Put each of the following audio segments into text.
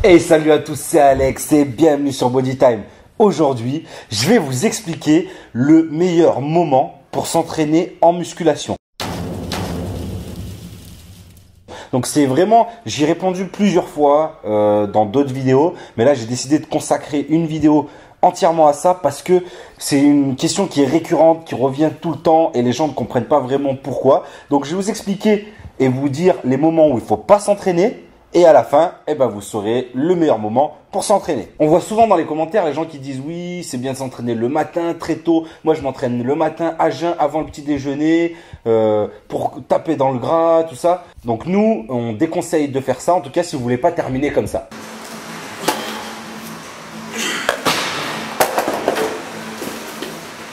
Hey, salut à tous, c'est Alex et bienvenue sur Body Time. Aujourd'hui, je vais vous expliquer le meilleur moment pour s'entraîner en musculation. Donc c'est vraiment, j'y ai répondu plusieurs fois dans d'autres vidéos, mais là j'ai décidé de consacrer une vidéo entièrement à ça parce que c'est une question qui est récurrente, qui revient tout le temps et les gens ne comprennent pas vraiment pourquoi. Donc je vais vous expliquer et vous dire les moments où il ne faut pas s'entraîner. Et à la fin, vous saurez le meilleur moment pour s'entraîner. On voit souvent dans les commentaires les gens qui disent oui, c'est bien de s'entraîner le matin, très tôt. Moi, je m'entraîne le matin à jeun avant le petit déjeuner pour taper dans le gras, tout ça. Donc nous, on déconseille de faire ça, en tout cas si vous voulez pas terminer comme ça.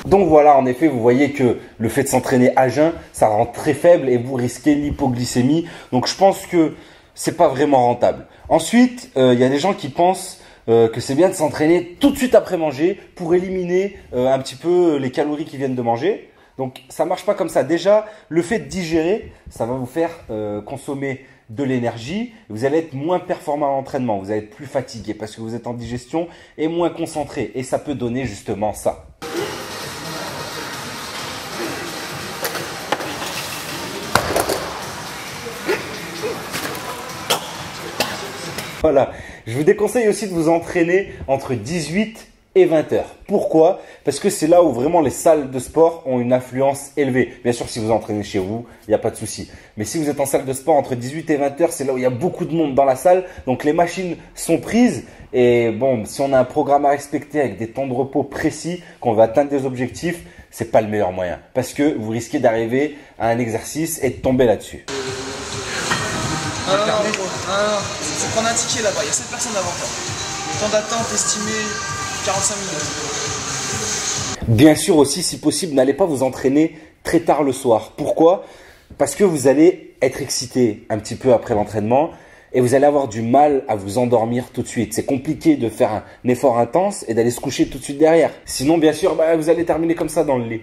Donc voilà, en effet, vous voyez que le fait de s'entraîner à jeun, ça rend très faible et vous risquez l'hypoglycémie. Donc je pense que c'est pas vraiment rentable. Ensuite, il y a des gens qui pensent que c'est bien de s'entraîner tout de suite après manger pour éliminer un petit peu les calories qui viennent de manger. Donc ça marche pas comme ça. Déjà, le fait de digérer, ça va vous faire consommer de l'énergie. Vous allez être moins performant à l'entraînement. Vous allez être plus fatigué parce que vous êtes en digestion et moins concentré. Et ça peut donner justement ça. Voilà, je vous déconseille aussi de vous entraîner entre 18 et 20 heures. Pourquoi? Parce que c'est là où vraiment les salles de sport ont une influence élevée. Bien sûr, si vous entraînez chez vous, il n'y a pas de souci. Mais si vous êtes en salle de sport entre 18 et 20 heures, c'est là où il y a beaucoup de monde dans la salle. Donc les machines sont prises. Et bon, si on a un programme à respecter avec des temps de repos précis, qu'on va atteindre des objectifs, c'est pas le meilleur moyen. Parce que vous risquez d'arriver à un exercice et de tomber là-dessus. Non, faut prendre un ticket là-bas, il y a 7 personnes avant toi. Temps d'attente estimé 45 minutes. Bien sûr aussi, si possible, n'allez pas vous entraîner très tard le soir. Pourquoi? Parce que vous allez être excité un petit peu après l'entraînement et vous allez avoir du mal à vous endormir tout de suite. C'est compliqué de faire un effort intense et d'aller se coucher tout de suite derrière. Sinon, bien sûr, vous allez terminer comme ça dans le lit.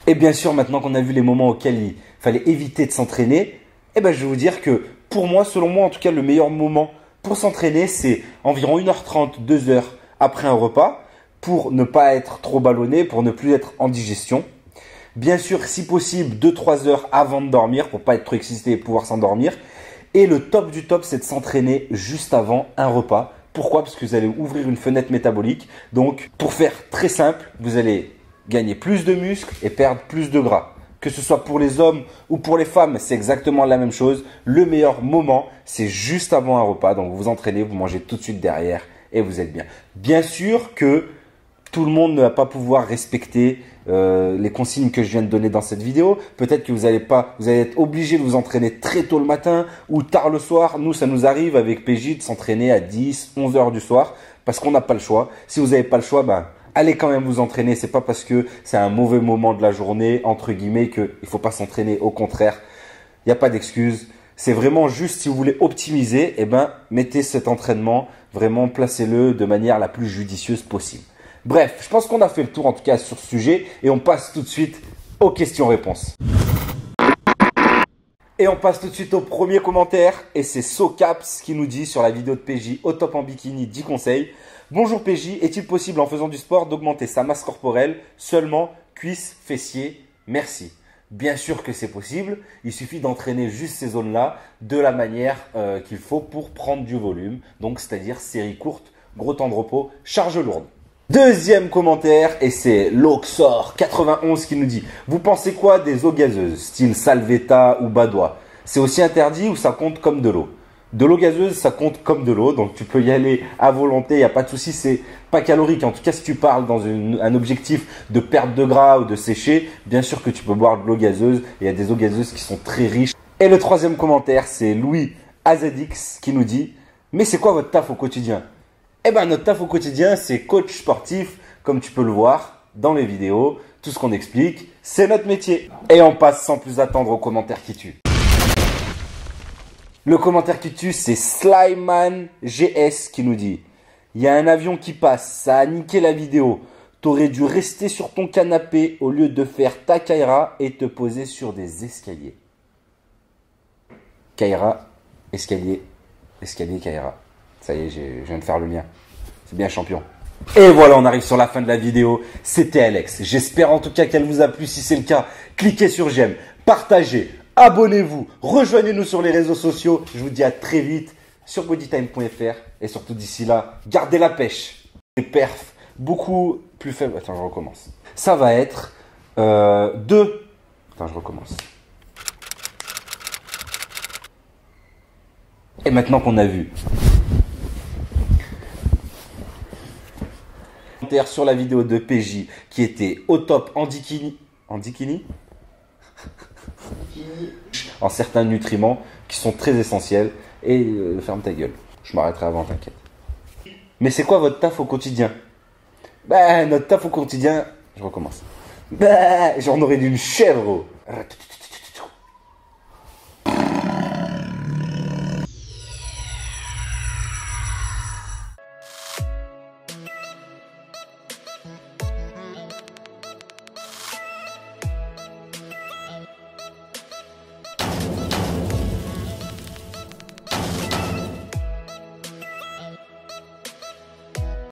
Et bien sûr, maintenant qu'on a vu les moments auxquels il fallait éviter de s'entraîner, je vais vous dire que pour moi, selon moi, en tout cas, le meilleur moment pour s'entraîner, c'est environ 1h30, 2h après un repas pour ne pas être trop ballonné, pour ne plus être en digestion. Bien sûr, si possible, 2-3 heures avant de dormir pour ne pas être trop excité et pouvoir s'endormir. Et le top du top, c'est de s'entraîner juste avant un repas. Pourquoi? Parce que vous allez ouvrir une fenêtre métabolique. Donc, pour faire très simple, vous allez gagner plus de muscles et perdre plus de gras. Que ce soit pour les hommes ou pour les femmes, c'est exactement la même chose. Le meilleur moment, c'est juste avant un repas. Donc vous vous entraînez, vous mangez tout de suite derrière et vous êtes bien. Bien sûr que tout le monde ne va pas pouvoir respecter les consignes que je viens de donner dans cette vidéo. Peut-être que vous allez être obligé de vous entraîner très tôt le matin ou tard le soir. Nous, ça nous arrive avec PJ de s'entraîner à 10, 11 heures du soir parce qu'on n'a pas le choix. Si vous n'avez pas le choix, allez quand même vous entraîner. C'est pas parce que c'est un mauvais moment de la journée, entre guillemets, qu'il ne faut pas s'entraîner. Au contraire, il n'y a pas d'excuse. C'est vraiment juste si vous voulez optimiser, mettez cet entraînement, vraiment placez-le de manière la plus judicieuse possible. Bref, je pense qu'on a fait le tour en tout cas sur ce sujet et on passe tout de suite aux questions-réponses. Et on passe tout de suite au premier commentaire et c'est SoCaps qui nous dit sur la vidéo de PJ au top en bikini 10 conseils. Bonjour PJ, est-il possible en faisant du sport d'augmenter sa masse corporelle seulement cuisses, fessiers? Merci. Bien sûr que c'est possible, il suffit d'entraîner juste ces zones-là de la manière qu'il faut pour prendre du volume. Donc c'est-à-dire série courte, gros temps de repos, charge lourde. Deuxième commentaire et c'est Loxor91 qui nous dit « Vous pensez quoi des eaux gazeuses, style Salvetta ou Badois? C'est aussi interdit ou ça compte comme de l'eau ?» De l'eau gazeuse, ça compte comme de l'eau, donc tu peux y aller à volonté, il n'y a pas de souci, c'est pas calorique. En tout cas, si tu parles dans un objectif de perte de gras ou de sécher, bien sûr que tu peux boire de l'eau gazeuse, et il y a des eaux gazeuses qui sont très riches. Et le troisième commentaire, c'est Louis AZX qui nous dit « Mais c'est quoi votre taf au quotidien ?» Notre taf au quotidien, c'est coach sportif, comme tu peux le voir dans les vidéos. Tout ce qu'on explique, c'est notre métier. Et on passe sans plus attendre au commentaire qui tue. Le commentaire qui tue, c'est Slyman GS qui nous dit « Il y a un avion qui passe, ça a niqué la vidéo. T'aurais dû rester sur ton canapé au lieu de faire ta kaira et te poser sur des escaliers. » Kaira, escalier, escalier, Kaira. Ça y est, je viens de faire le lien. C'est bien champion. Et voilà, on arrive sur la fin de la vidéo. C'était Alex. J'espère en tout cas qu'elle vous a plu. Si c'est le cas, cliquez sur j'aime, partagez, abonnez-vous, rejoignez-nous sur les réseaux sociaux. Je vous dis à très vite sur bodytime.fr. Et surtout d'ici là, gardez la pêche. Les perfs beaucoup plus faibles. Attends, je recommence. Ça va être 2. Attends, je recommence. Et maintenant qu'on a vu sur la vidéo de PJ qui était au top en bikini, en certains nutriments qui sont très essentiels. Et ferme ta gueule, je m'arrêterai avant, t'inquiète. Mais c'est quoi votre taf au quotidien? Bah, notre taf au quotidien, je recommence. Bah, j'en aurais d'une chèvre.